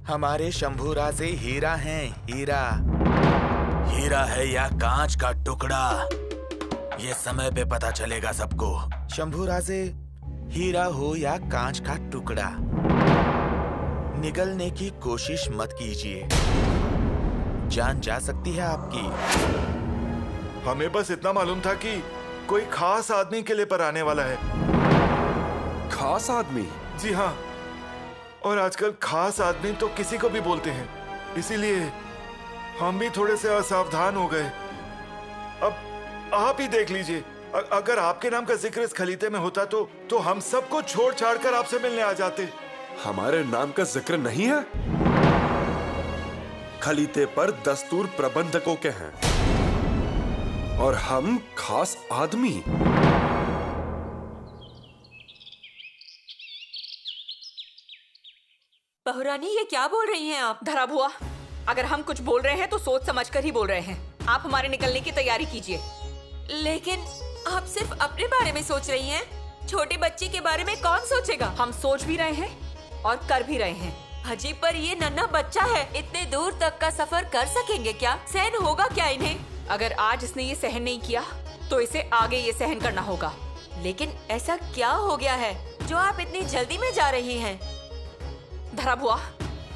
हमारे शंभू राजे हीरा हैं, हीरा। हीरा है या कांच का टुकड़ा, ये समय पे पता चलेगा सबको। शंभू राजे, हीरा हो या कांच का टुकड़ा, निगलने की कोशिश मत कीजिए, जान जा सकती है आपकी। हमें बस इतना मालूम था कि कोई खास आदमी किले पर आने वाला है। खास आदमी? जी हाँ, और आजकल खास आदमी तो किसी को भी बोलते हैं, इसीलिए हम भी थोड़े से असावधान हो गए। अब आप ही देख लीजिए, अगर आपके नाम का जिक्र इस खलीते में होता तो हम सबको छोड़ छाड़ कर आपसे मिलने आ जाते। हमारे नाम का जिक्र नहीं है? खलीते पर दस्तूर प्रबंधकों के हैं और हम खास आदमी। बहुरानी, ये क्या बोल रही हैं आप? धरा बुआ, अगर हम कुछ बोल रहे हैं तो सोच समझ कर ही बोल रहे हैं। आप हमारे निकलने की तैयारी कीजिए। लेकिन आप सिर्फ अपने बारे में सोच रही हैं, छोटे बच्चे के बारे में कौन सोचेगा? हम सोच भी रहे हैं और कर भी रहे हैं। अजी, पर ये नन्हा बच्चा है, इतने दूर तक का सफर कर सकेंगे क्या? सहन होगा क्या इन्हें? अगर आज इसने ये सहन नहीं किया तो इसे आगे ये सहन करना होगा। लेकिन ऐसा क्या हो गया है जो आप इतनी जल्दी में जा रही हैं? धरा बुआ,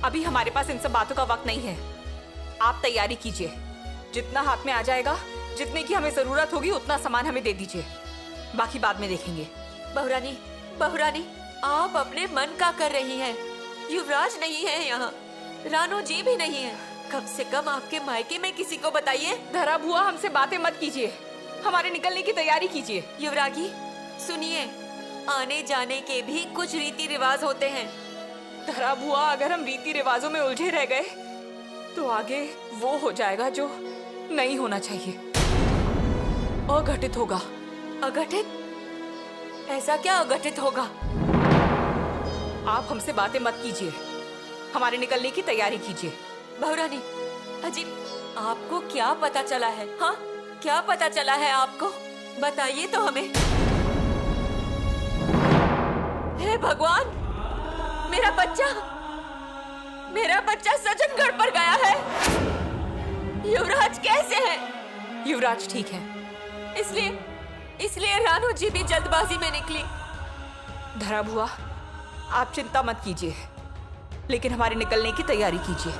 अभी हमारे पास इन सब बातों का वक्त नहीं है। आप तैयारी कीजिए, जितना हाथ में आ जाएगा, जितने की हमें जरूरत होगी उतना सामान हमें दे दीजिए, बाकी बाद में देखेंगे। बहुरानी, बहुरानी, आप अपने मन का कर रही हैं। युवराज नहीं है यहाँ, रानो जी भी नहीं है। कम से कम आपके मायके में किसी को बताइए। धरा बुआ, हमसे बातें मत कीजिए, हमारे निकलने की तैयारी कीजिए। युवरागी सुनिए, आने जाने के भी कुछ रीति रिवाज होते हैं। धरा बुआ, अगर हम रीति रिवाजों में उलझे रह गए तो आगे वो हो जाएगा जो नहीं होना चाहिए, अघटित होगा। अघटित? ऐसा क्या अघटित होगा? आप हमसे बातें मत कीजिए, हमारे निकलने की तैयारी कीजिए। बहुरानी, अजीब, आपको क्या पता चला है? हाँ, क्या पता चला है आपको? बताइए तो हमें। हे भगवान, मेरा बच्चा सज्जनगढ़ पर गया है। युवराज कैसे है? युवराज ठीक है। इसलिए रानो जी भी जल्दबाजी में निकली। धरा बुआ, आप चिंता मत कीजिए, लेकिन हमारे निकलने की तैयारी कीजिए।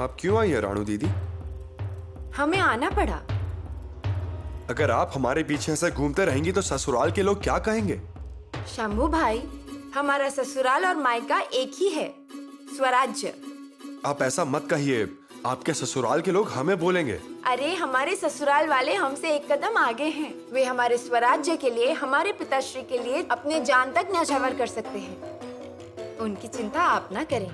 आप क्यों आई है रानू दीदी? हमें आना पड़ा। अगर आप हमारे पीछे ऐसे घूमते रहेंगी तो ससुराल के लोग क्या कहेंगे? शंभू भाई, हमारा ससुराल और मायका एक ही है, स्वराज्य। आप ऐसा मत कहिए, आपके ससुराल के लोग हमें बोलेंगे। अरे, हमारे ससुराल वाले हमसे एक कदम आगे हैं। वे हमारे स्वराज्य के लिए, हमारे पिताश्री के लिए अपने जान तक न्यौछावर कर सकते हैं। उनकी चिंता आप ना करें।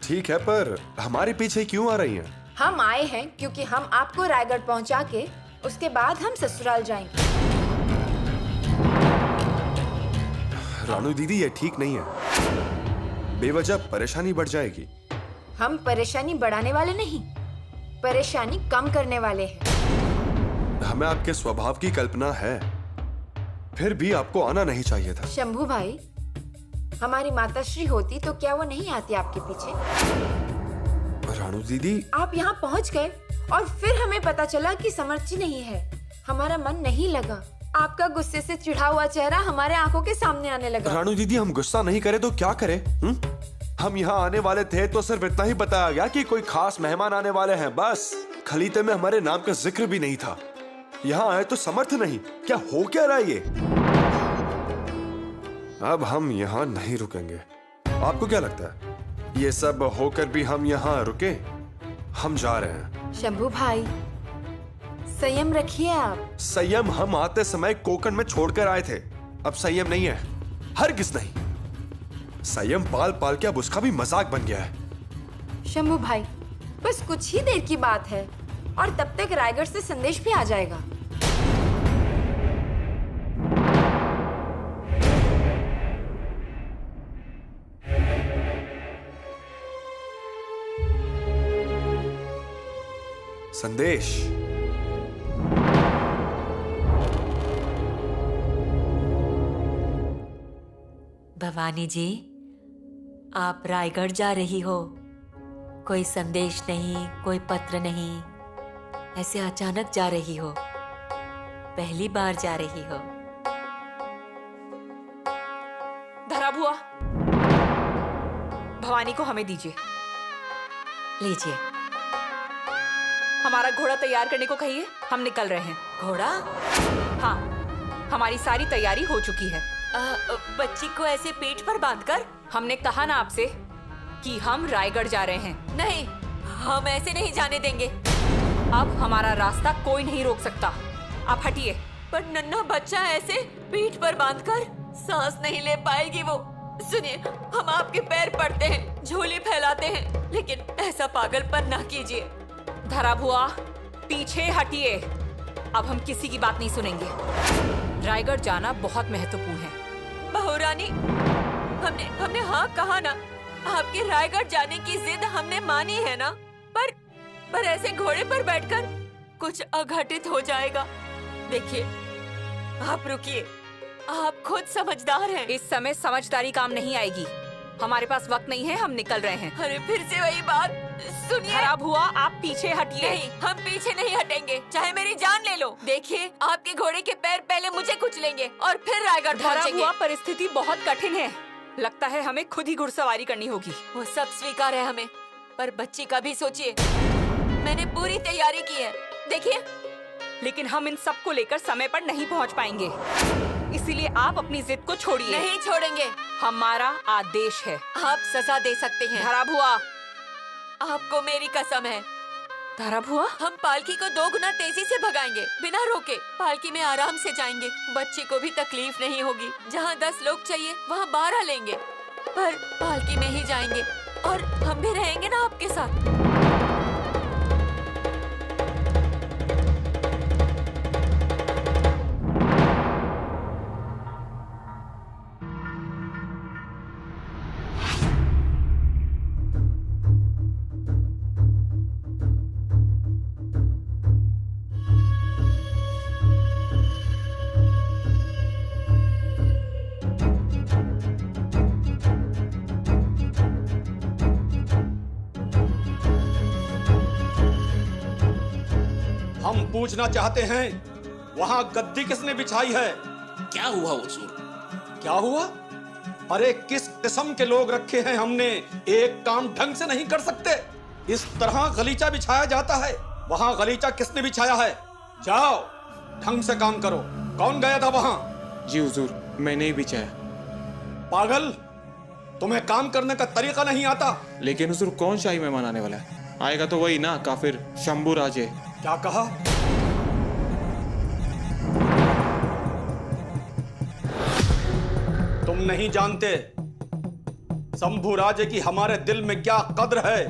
ठीक है, पर हमारे पीछे क्यों आ रही हैं? हम आए हैं क्योंकि हम आपको रायगढ़ पहुंचा के उसके बाद हम ससुराल जाएंगे। रानू दीदी, ये ठीक नहीं है, बेवजह परेशानी बढ़ जाएगी। हम परेशानी बढ़ाने वाले नहीं, परेशानी कम करने वाले हैं। हमें आपके स्वभाव की कल्पना है, फिर भी आपको आना नहीं चाहिए था। शंभू भाई, हमारी माताश्री होती तो क्या वो नहीं आती आपके पीछे? रानू दीदी, आप यहाँ पहुँच गए और फिर हमें पता चला कि समर्थी नहीं है। हमारा मन नहीं लगा। आपका गुस्से से चिढ़ा हुआ चेहरा हमारे आंखों के सामने आने लगा। रानू दीदी, हम गुस्सा नहीं करे तो क्या करें? हम यहाँ आने वाले थे तो सिर्फ इतना ही बताया गया कि कोई खास मेहमान आने वाले हैं, बस। खलीते में हमारे नाम का जिक्र भी नहीं था। यहाँ आए तो समर्थ नहीं, क्या हो क्या रहा है ये? अब हम यहाँ नहीं रुकेंगे। आपको क्या लगता है, ये सब होकर भी हम यहाँ रुके? हम जा रहे हैं। शंभू भाई, संयम रखिए आप। संयम हम आते समय कोकण में छोड़कर आए थे, अब संयम नहीं है, हरगिज नहीं। संयम पाल पाल के अब उसका भी मजाक बन गया है। शंभू भाई, बस कुछ ही देर की बात है और तब तक रायगढ़ से संदेश भी आ जाएगा। संदेश। भवानी जी, आप रायगढ़ जा रही हो। कोई संदेश नहीं, कोई पत्र नहीं, ऐसे अचानक जा रही हो। पहली बार जा रही हो। धरा बुआ, भवानी को हमें दीजिए। लीजिए। हमारा घोड़ा तैयार करने को कहिए, हम निकल रहे हैं। घोड़ा? हाँ, हमारी सारी तैयारी हो चुकी है। बच्ची को ऐसे पीठ पर बांधकर? हमने कहा ना आपसे कि हम रायगढ़ जा रहे हैं। नहीं, हम ऐसे नहीं जाने देंगे। अब हमारा रास्ता कोई नहीं रोक सकता। आप हटिए। पर नन्हा बच्चा ऐसे पीठ पर बांधकर सांस नहीं ले पाएगी वो। सुनिए, हम आपके पैर पड़ते हैं, झोली फैलाते हैं, लेकिन ऐसा पागलपन ना कीजिए। धरा बुआ, पीछे हटिए। अब हम किसी की बात नहीं सुनेंगे। रायगढ़ जाना बहुत महत्वपूर्ण है। बहू रानी, हमने हाँ कहा ना। आपके रायगढ़ जाने की जिद हमने मानी है ना। पर ऐसे घोड़े पर बैठकर कुछ अघटित हो जाएगा। देखिए, आप रुकिए, आप खुद समझदार हैं। इस समय समझदारी काम नहीं आएगी। हमारे पास वक्त नहीं है, हम निकल रहे हैं। अरे फिर से वही बात। सुनिए धरा बुआ, आप पीछे हटिए। नहीं, हम पीछे नहीं हटेंगे, चाहे मेरी जान ले लो। देखिए, आपके घोड़े के पैर पहले मुझे कुचलेंगे और फिर रायगढ़ धरा पहुंचेंगे। बुआ, परिस्थिति बहुत कठिन है। लगता है हमें खुद ही घुड़सवारी करनी होगी। वो सब स्वीकार है हमें, पर बच्ची का भी सोचिए। मैंने पूरी तैयारी की है, देखिए। लेकिन हम इन सब को लेकर समय पर नहीं पहुंच पाएंगे, इसीलिए आप अपनी जिद को छोड़िए। नहीं छोड़ेंगे। हमारा आदेश है। आप सजा दे सकते हैं। धरा बुआ, आपको मेरी कसम है। धरा बुआ, हम पालकी को 2 गुना तेजी से भगाएंगे, बिना रोके। पालकी में आराम से जाएंगे, बच्चे को भी तकलीफ नहीं होगी। जहाँ 10 लोग चाहिए वहाँ 12 लेंगे, पर पालकी में ही जाएंगे और हम भी रहेंगे ना आपके साथ। हम पूछना चाहते हैं, वहां गद्दी किसने बिछाई है? क्या हुआ हुजूर? क्या हुआ? अरे किस किस्म के लोग रखे हैं हमने, एक काम ढंग से नहीं कर सकते। इस तरह गलीचा बिछाया जाता है। वहां गलीचा किसने बिछाया है? जाओ, ढंग से काम करो। कौन गया था वहां? जी हुजूर, मैंने ही बिछाया। पागल, तुम्हें काम करने का तरीका नहीं आता? लेकिन हुजूर, कौन शाही मेहमान आने वाला है? आएगा तो वही ना, काफिर शंभू राजे। क्या कहा? तुम नहीं जानते शंभू राजे की हमारे दिल में क्या कद्र है।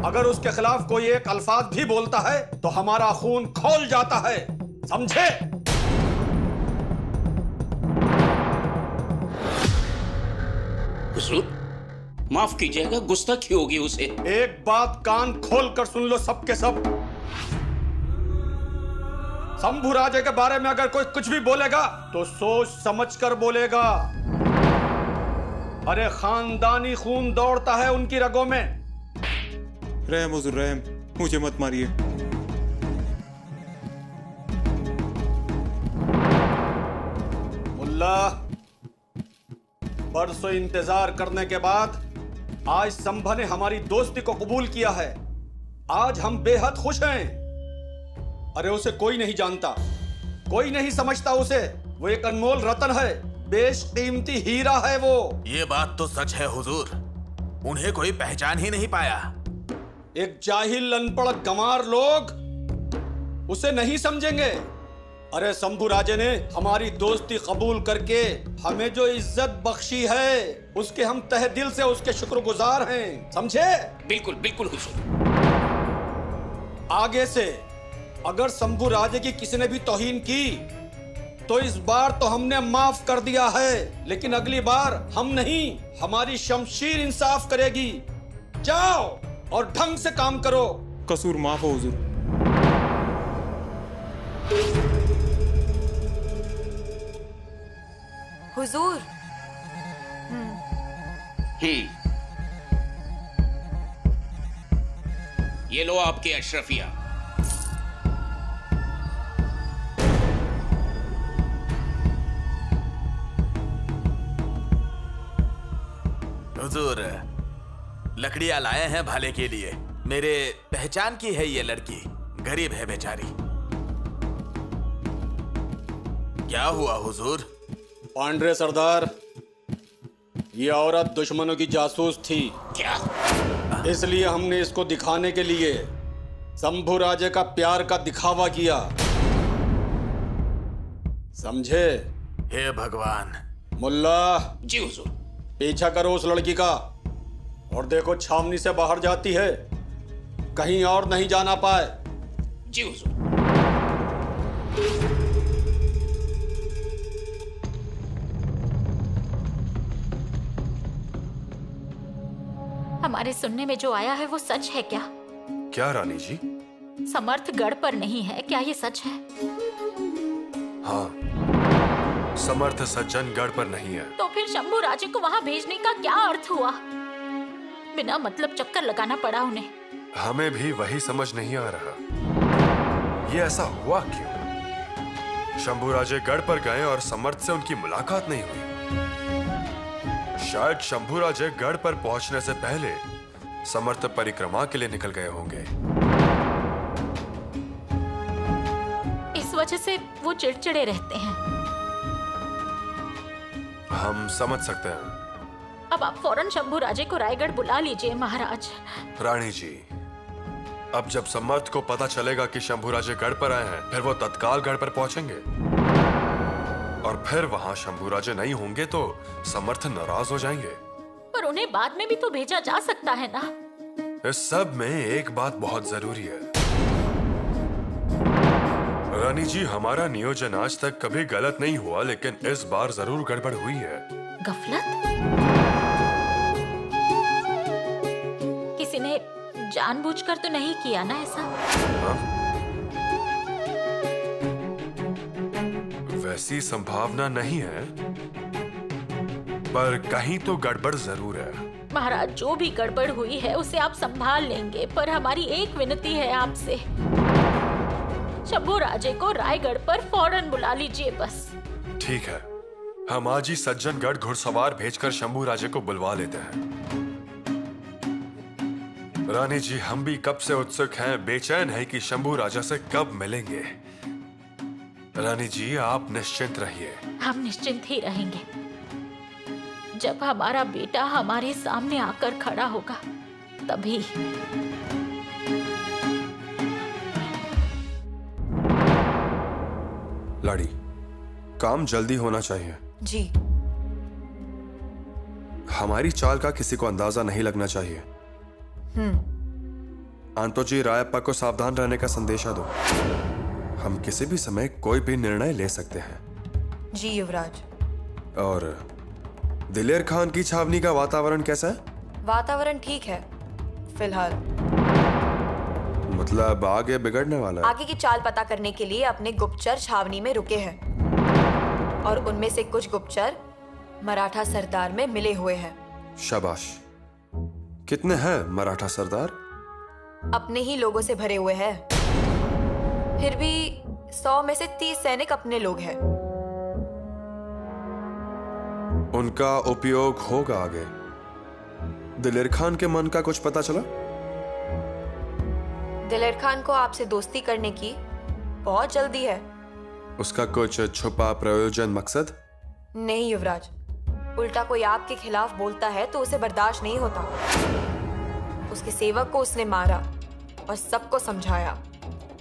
अगर उसके खिलाफ कोई एक अल्फाज भी बोलता है तो हमारा खून खौल जाता है, समझे? हुजूर, माफ कीजिएगा, गुस्ताखी होगी उसे। एक बात कान खोल कर सुन लो सबके सब। शंभू राजे के बारे में अगर कोई कुछ भी बोलेगा तो सोच समझ कर बोलेगा। अरे खानदानी खून दौड़ता है उनकी रगों में। रहम हुजूर, रहम, मुझे मत मारिए। मुल्ला, बरसों इंतजार करने के बाद आज संभा ने हमारी दोस्ती को कबूल किया है। आज हम बेहद खुश हैं। अरे उसे कोई नहीं जानता, कोई नहीं समझता उसे। वो एक अनमोल रतन है, बेशकीमती हीरा है वो। ये बात तो सच है हुजूर, उन्हें कोई पहचान ही नहीं पाया। एक जाहिल अनपढ़ गंवार लोग उसे नहीं समझेंगे। अरे शंभू राजे ने हमारी दोस्ती कबूल करके हमें जो इज्जत बख्शी है, उसके हम तहे दिल से उसके शुक्रगुजार हैं, समझे? बिल्कुल बिल्कुल हुजूर। आगे से अगर शंभू राजे की किसी ने भी तौहीन की तो इस बार तो हमने माफ कर दिया है, लेकिन अगली बार हम नहीं, हमारी शमशीर इंसाफ करेगी। जाओ और ढंग से काम करो, कसूर माफ हो हुजूर। हुजूर, ये लो आपके अशरफिया। हुजूर, लकड़ियां लाए हैं भाले के लिए। मेरे पहचान की है ये लड़की, गरीब है बेचारी। क्या हुआ हुजूर? पांड्रे सरदार, ये औरत दुश्मनों की जासूस थी। क्या? इसलिए हमने इसको दिखाने के लिए शंभू राजे का प्यार का दिखावा किया, समझे? हे भगवान। मुल्ला, जी हुजूर। पीछा करो उस लड़की का और देखो छावनी से बाहर जाती है, कहीं और नहीं जाना पाए। जी हुजूर। हमारे सुनने में जो आया है वो सच है क्या? क्या रानी जी? समर्थ गढ़ पर नहीं है, क्या ये सच है? हाँ, समर्थ सज्जन गढ़ पर नहीं है। तो फिर शंभू राजे को वहाँ भेजने का क्या अर्थ हुआ? बिना मतलब चक्कर लगाना पड़ा उन्हें। हमें भी वही समझ नहीं आ रहा, ये ऐसा हुआ क्यों? शंभू राजे गढ़ पर गए और समर्थ से उनकी मुलाकात नहीं हुई। शायद शंभू राजे गढ़ पर पहुंचने से पहले समर्थ परिक्रमा के लिए निकल गए होंगे। इस वजह से वो चिड़चिड़े रहते हैं। हम समझ सकते हैं। अब आप फौरन शंभू राजे को रायगढ़ बुला लीजिए महाराज। रानी जी, अब जब समर्थ को पता चलेगा कि शंभू राजे गढ़ पर आए हैं, फिर वो तत्काल गढ़ पर पहुंचेंगे और फिर वहां शंभू राजे नहीं होंगे तो समर्थ नाराज हो जाएंगे। पर उन्हें बाद में भी तो भेजा जा सकता है ना? इस सब में एक बात बहुत जरूरी है रानी जी, हमारा नियोजन आज तक कभी गलत नहीं हुआ, लेकिन इस बार जरूर गड़बड़ हुई है। गफलत? किसी ने जानबूझकर तो नहीं किया ना ऐसा? वैसी संभावना नहीं है, पर कहीं तो गड़बड़ जरूर है। महाराज, जो भी गड़बड़ हुई है उसे आप संभाल लेंगे, पर हमारी एक विनती है आपसे, शंभू राजे को रायगढ़ पर फौरन बुला लीजिए बस। ठीक है, हम आज ही सज्जनगढ़ घुड़सवार भेजकर शंभू राजे को बुलवा लेते हैं। रानी जी, हम भी कब से उत्सुक हैं, बेचैन हैं कि शंभू राजा से कब मिलेंगे। रानी जी, आप निश्चिंत रहिए। हम निश्चिंत ही रहेंगे। जब हमारा बेटा हमारे सामने आकर खड़ा होगा तभी। लाड़ी, काम जल्दी होना चाहिए। जी। हमारी चाल का किसी को अंदाजा नहीं लगना चाहिए। आंतो जी, रायप्पा को सावधान रहने का संदेशा दो। हम किसी भी समय कोई भी निर्णय ले सकते हैं। जी युवराज। और दिलेर खान की छावनी का वातावरण कैसा है? वातावरण ठीक है फिलहाल। मतलब आगे बिगड़ने वाला है? आगे की चाल पता करने के लिए अपने गुप्तचर छावनी में रुके हैं और उनमें से कुछ गुप्तचर मराठा सरदार में मिले हुए हैं। शाबाश। कितने हैं मराठा सरदार? अपने ही लोगों से भरे हुए हैं। फिर भी 100 में से 30 सैनिक अपने लोग हैं। उनका उपयोग होगा आगे। दिलेर खान के मन का कुछ पता चला? दिलेर खान को आपसे दोस्ती करने की बहुत जल्दी है। उसका कुछ छुपा प्रयोजन, मकसद? नहीं युवराज, उल्टा कोई आपके खिलाफ बोलता है तो उसे बर्दाश्त नहीं होता। उसके सेवक को उसने मारा और सबको समझाया।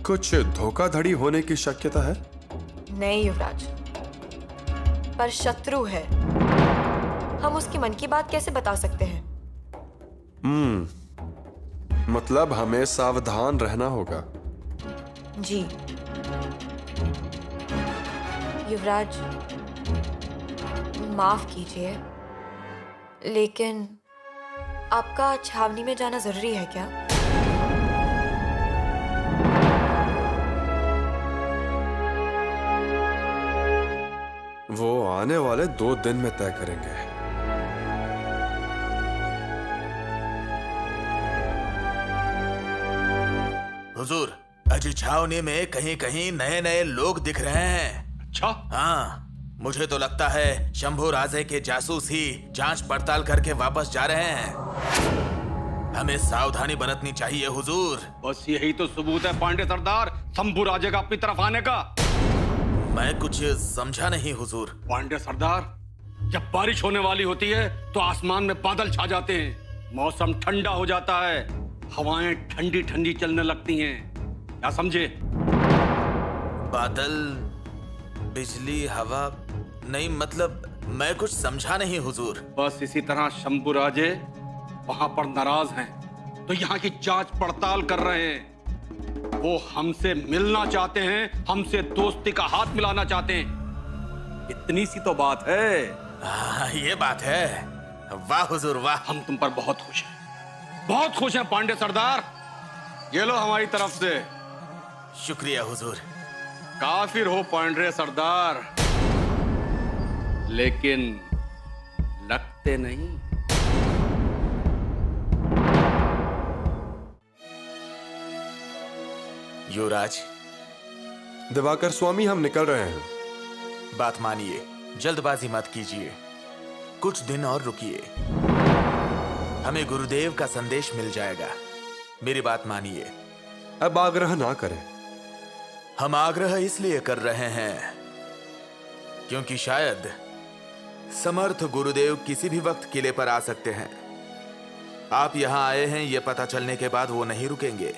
कुछ धोखाधड़ी होने की शक्यता है? नहीं युवराज, पर शत्रु है। हम उसके मन की बात कैसे बता सकते हैं? मतलब हमें सावधान रहना होगा। जी युवराज, माफ कीजिए, लेकिन आपका छावनी में जाना जरूरी है क्या? आने वाले 2 दिन में तय करेंगे। हुजूर, अजी छावनी में कहीं कहीं नए नए लोग दिख रहे हैं। अच्छा? हाँ, मुझे तो लगता है शंभू राजे के जासूस ही जांच पड़ताल करके वापस जा रहे हैं। हमें सावधानी बरतनी चाहिए हुजूर। बस यही तो सबूत है पांडे सरदार शंभू राजे का अपनी तरफ आने का। मैं कुछ समझा नहीं हुजूर। पांडे सरदार, जब बारिश होने वाली होती है तो आसमान में बादल छा जाते हैं, मौसम ठंडा हो जाता है, हवाएं ठंडी ठंडी चलने लगती हैं। क्या समझे? बादल, बिजली, हवा नहीं, मतलब मैं कुछ समझा नहीं हुजूर। बस इसी तरह शंभू राजे वहां पर नाराज हैं, तो यहाँ की जांच पड़ताल कर रहे हैं। वो हमसे मिलना चाहते हैं, हमसे दोस्ती का हाथ मिलाना चाहते हैं। इतनी सी तो बात है। ये बात है। वाह हुजूर वाह। हम तुम पर बहुत खुश हैं, बहुत खुश हैं पांडे सरदार। ये लो हमारी तरफ से। शुक्रिया हुजूर। काफिर हो पांडे सरदार, लेकिन लगते नहीं। युवराज। दिवाकर स्वामी, हम निकल रहे हैं। बात मानिए, जल्दबाजी मत कीजिए, कुछ दिन और रुकिए। हमें गुरुदेव का संदेश मिल जाएगा। मेरी बात मानिए। अब आग्रह ना करें। हम आग्रह इसलिए कर रहे हैं क्योंकि शायद समर्थ गुरुदेव किसी भी वक्त किले पर आ सकते हैं। आप यहां आए हैं यह पता चलने के बाद वो नहीं रुकेंगे।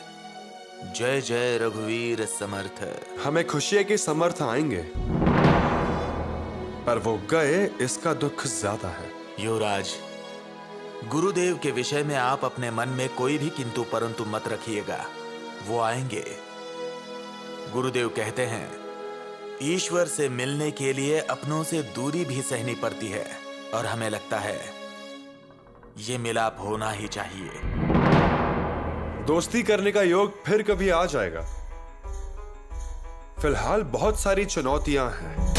जय जय रघुवीर समर्थ। हमें खुशी है कि समर्थ आएंगे, पर वो गए इसका दुख ज्यादा है। युवराज, गुरुदेव के विषय में आप अपने मन में कोई भी किंतु परंतु मत रखिएगा। वो आएंगे। गुरुदेव कहते हैं, ईश्वर से मिलने के लिए अपनों से दूरी भी सहनी पड़ती है, और हमें लगता है ये मिलाप होना ही चाहिए। दोस्ती करने का योग फिर कभी आ जाएगा। फिलहाल बहुत सारी चुनौतियां हैं।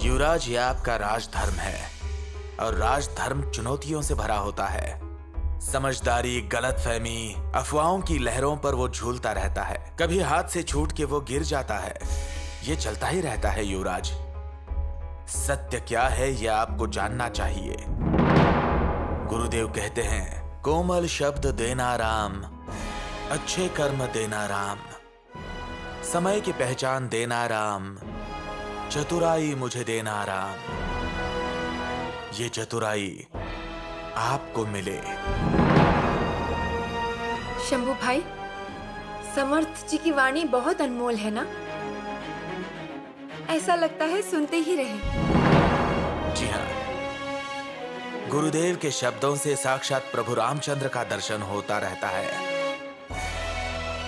युवराज, यह आपका राजधर्म है, और राजधर्म चुनौतियों से भरा होता है। समझदारी, गलतफहमी, अफवाहों की लहरों पर वो झूलता रहता है। कभी हाथ से छूट के वो गिर जाता है। ये चलता ही रहता है युवराज। सत्य क्या है यह आपको जानना चाहिए। गुरुदेव कहते हैं, कोमल शब्द देना राम, अच्छे कर्म देना राम, समय की पहचान देना राम, चतुराई मुझे देना राम। ये चतुराई आपको मिले। शंभू भाई, समर्थ जी की वाणी बहुत अनमोल है ना? ऐसा लगता है सुनते ही रहे। जी हाँ, गुरुदेव के शब्दों से साक्षात प्रभु रामचंद्र का दर्शन होता रहता है।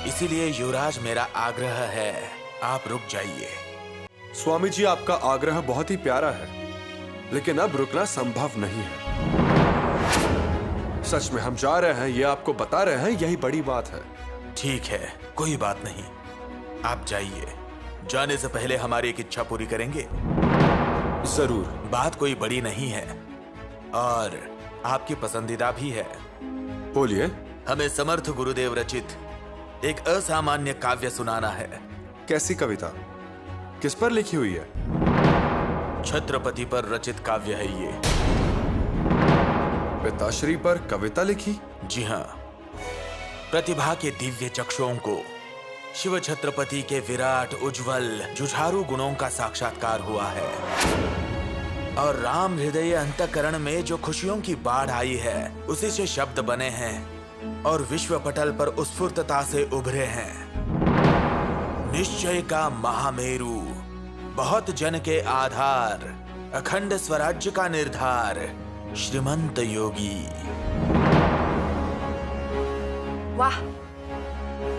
इसीलिए युवराज, मेरा आग्रह है, आप रुक जाइए। स्वामी जी, आपका आग्रह बहुत ही प्यारा है, लेकिन अब रुकना संभव नहीं है। सच में हम जा रहे हैं, ये आपको बता रहे हैं, यही बड़ी बात है। ठीक है, कोई बात नहीं, आप जाइए। जाने से पहले हमारी एक इच्छा पूरी करेंगे? जरूर। बात कोई बड़ी नहीं है और आपकी पसंदीदा भी है। बोलिए। हमें समर्थ गुरुदेव रचित एक असामान्य काव्य सुनाना है। कैसी कविता? किस पर लिखी हुई है? छत्रपति पर रचित काव्य है ये। पिताश्री पर कविता लिखी? जी हाँ। प्रतिभा के दिव्य चक्षुओं को शिव छत्रपति के विराट, उज्जवल, जुझारू गुणों का साक्षात्कार हुआ है, और राम हृदय अंतःकरण में जो खुशियों की बाढ़ आई है उसी से शब्द बने हैं और विश्व पटल पर उत्स्फूर्तता से उभरे हैं। निश्चय का महामेरु, बहुत जन के आधार, अखंड स्वराज्य का निर्धार, श्रीमंत योगी। वाह,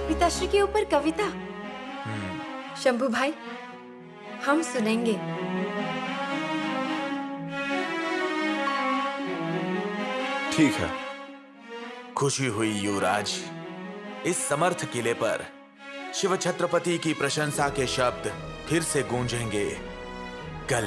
पिताश्री के ऊपर कविता। शंभू भाई, हम सुनेंगे। ठीक है। खुशी हुई युवराज। इस समर्थ किले पर शिव छत्रपति की प्रशंसा के शब्द फिर से गूंजेंगे कल।